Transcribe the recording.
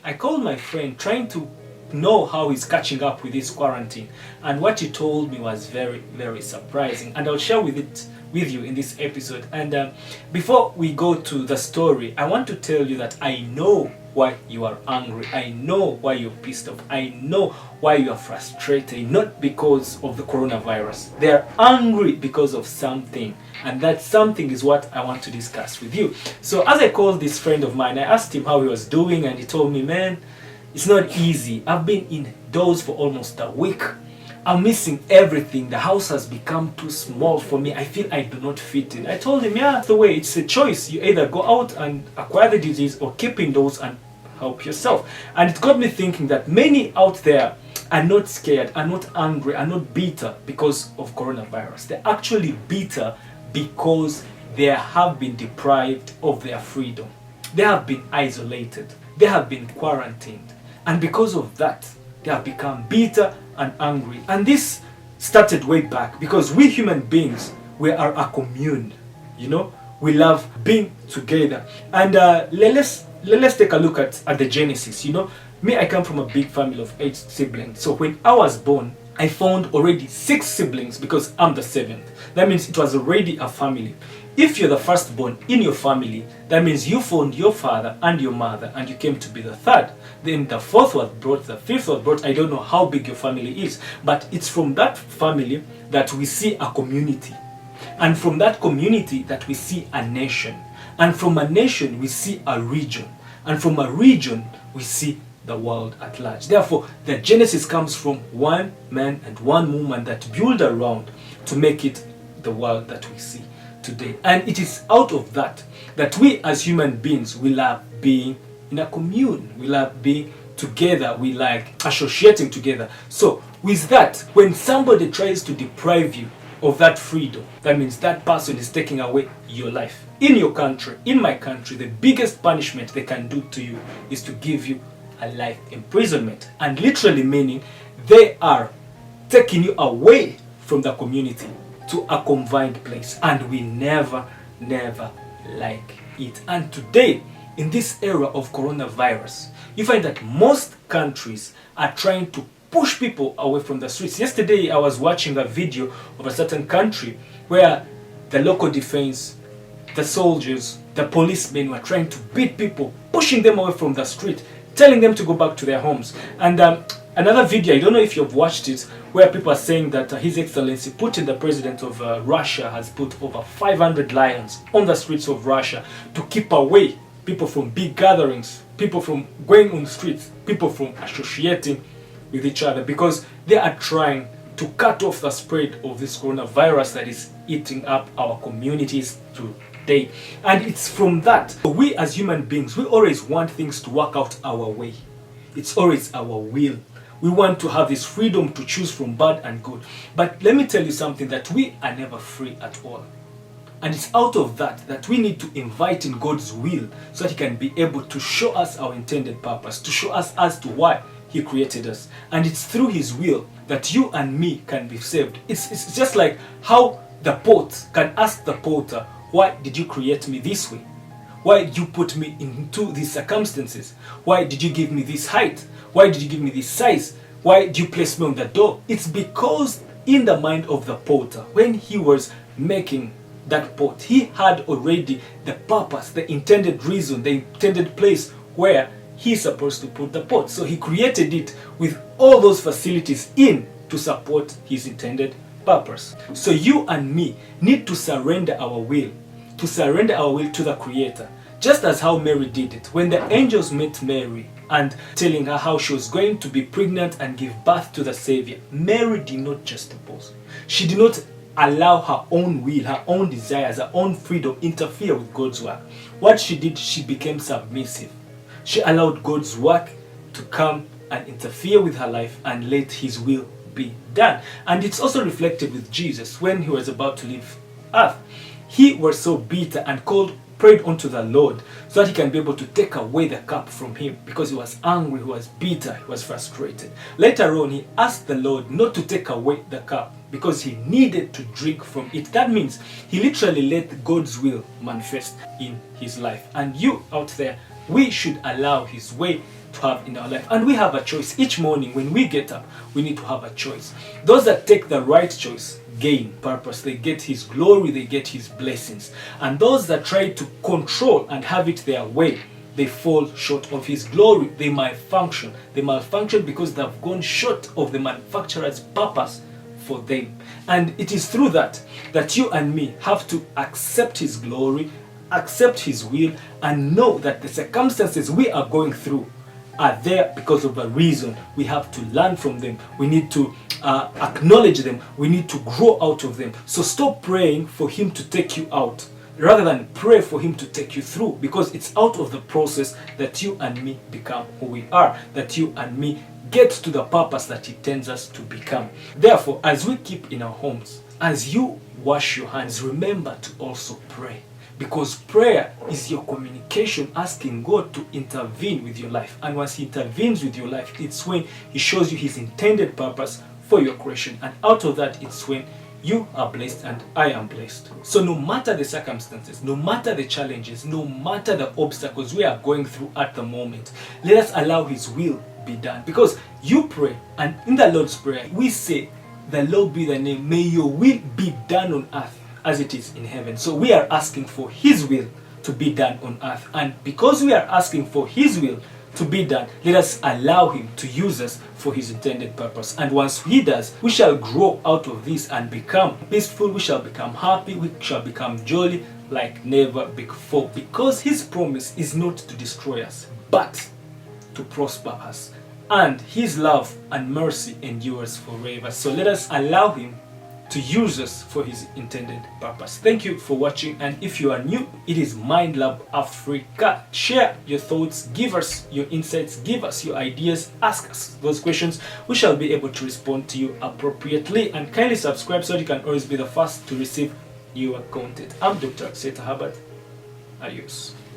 I called my friend trying to know how he's catching up with his quarantine, and what he told me was very, very surprising, and I'll share with you in this episode. And before we go to the story, I want to tell you that I know why you are angry. I know why you're pissed off. I know why you are frustrated, not because of the coronavirus. They are angry because of something, and that something is what I want to discuss with you. So as I called this friend of mine, I asked him how he was doing, and he told me, man, it's not easy. I've been indoors for almost a week. I'm missing everything. The house has become too small for me. I feel I do not fit in. I told him, yeah, the way, it's a choice. You either go out and acquire the disease or keep indoors and help yourself. And it got me thinking that many out there are not scared, are not angry, are not bitter because of coronavirus. They're actually bitter because they have been deprived of their freedom. They have been isolated. They have been quarantined. And because of that, they have become bitter and angry. And this started way back because we human beings, we are a commune. You know, we love being together. And let's take a look at the genesis. You know, me, I come from a big family of 8 siblings. So when I was born, I found already 6 siblings because I'm the 7th. That means it was already a family. If you're the firstborn in your family, that means you found your father and your mother and you came to be the 3rd. Then the 4th was brought, the 5th was brought. I don't know how big your family is, but it's from that family that we see a community. And from that community that we see a nation. And from a nation we see a region. And from a region we see the world at large. Therefore, the genesis comes from one man and one woman that build around to make it the world that we see today. And it is out of that we as human beings, we love being in a commune. We love being together. We like associating together. So with that, when somebody tries to deprive you of that freedom, that means that person is taking away your life. In your country, in my country, the biggest punishment they can do to you is to give you a life imprisonment. And literally meaning they are taking you away from the community to a confined place. And we never like it. And today, in this era of coronavirus, you find that most countries are trying to push people away from the streets. Yesterday, I was watching a video of a certain country where the local defense, the soldiers, the policemen were trying to beat people, pushing them away from the street, telling them to go back to their homes. And another video, I don't know if you've watched it, where people are saying that His Excellency Putin, the president of Russia, has put over 500 lions on the streets of Russia to keep away people from big gatherings, people from going on streets, people from associating with each other, because they are trying to cut off the spread of this coronavirus that is eating up our communities today. And it's from that, we as human beings, we always want things to work out our way. It's always our will. We want to have this freedom to choose from bad and good. But let me tell you something, that we are never free at all. And it's out of that we need to invite in God's will so that He can be able to show us our intended purpose, to show us as to why He created us. And it's through His will that you and me can be saved. It's just like how the pot can ask the potter, why did you create me this way? Why did you put me into these circumstances? Why did you give me this height? Why did you give me this size? Why did you place me on the door? It's because in the mind of the potter, when he was making that pot, he had already the purpose, the intended reason, the intended place where he's supposed to put the pot. So he created it with all those facilities in to support his intended purpose. So you and me need to surrender our will, to the Creator. Just as how Mary did it. When the angels met Mary and telling her how she was going to be pregnant and give birth to the Savior, Mary did not just oppose. She did not allow her own will, her own desires, her own freedom interfere with God's work. What she did, she became submissive. She allowed God's work to come and interfere with her life and let His will be done. And it's also reflected with Jesus when He was about to leave earth. He was so bitter and prayed unto the Lord so that He can be able to take away the cup from Him, because He was angry, He was bitter, He was frustrated. Later on, He asked the Lord not to take away the cup because He needed to drink from it. That means He literally let God's will manifest in His life. And you out there, we should allow His way to have in our life. And we have a choice. Each morning when we get up, we need to have a choice. Those that take the right choice gain purpose. They get His glory, they get His blessings. And those that try to control and have it their way, they fall short of His glory. They malfunction. They malfunction because they've gone short of the manufacturer's purpose for them. And it is through that you and me have to accept His glory, accept His will, and know that the circumstances we are going through are there because of a reason. We have to learn from them. We need to acknowledge them. We need to grow out of them. So stop praying for Him to take you out, rather than pray for Him to take you through, because it's out of the process that you and me become who we are, that you and me get to the purpose that He intends us to become. Therefore, as we keep in our homes, as you wash your hands, remember to also pray. Because prayer is your communication, asking God to intervene with your life. And once He intervenes with your life, it's when He shows you His intended purpose for your creation. And out of that, it's when you are blessed and I am blessed. So no matter the circumstances, no matter the challenges, no matter the obstacles we are going through at the moment, let us allow His will be done. Because you pray, and in the Lord's Prayer, we say, "The Lord be thy name, may your will be done on earth as it is in heaven." So we are asking for His will to be done on earth. And because we are asking for His will to be done, let us allow Him to use us for His intended purpose. And once He does, we shall grow out of this and become peaceful, we shall become happy, we shall become jolly like never before. Because His promise is not to destroy us, but to prosper us. And His love and mercy endures forever. So let us allow Him to use us for His intended purpose. Thank you for watching, and if you are new, it is Mind Lab Africa. Share your thoughts, give us your insights, give us your ideas, ask us those questions. We shall be able to respond to you appropriately, and kindly subscribe so you can always be the first to receive newer content. I'm Dr. Rwakiseta Herbert. Adios.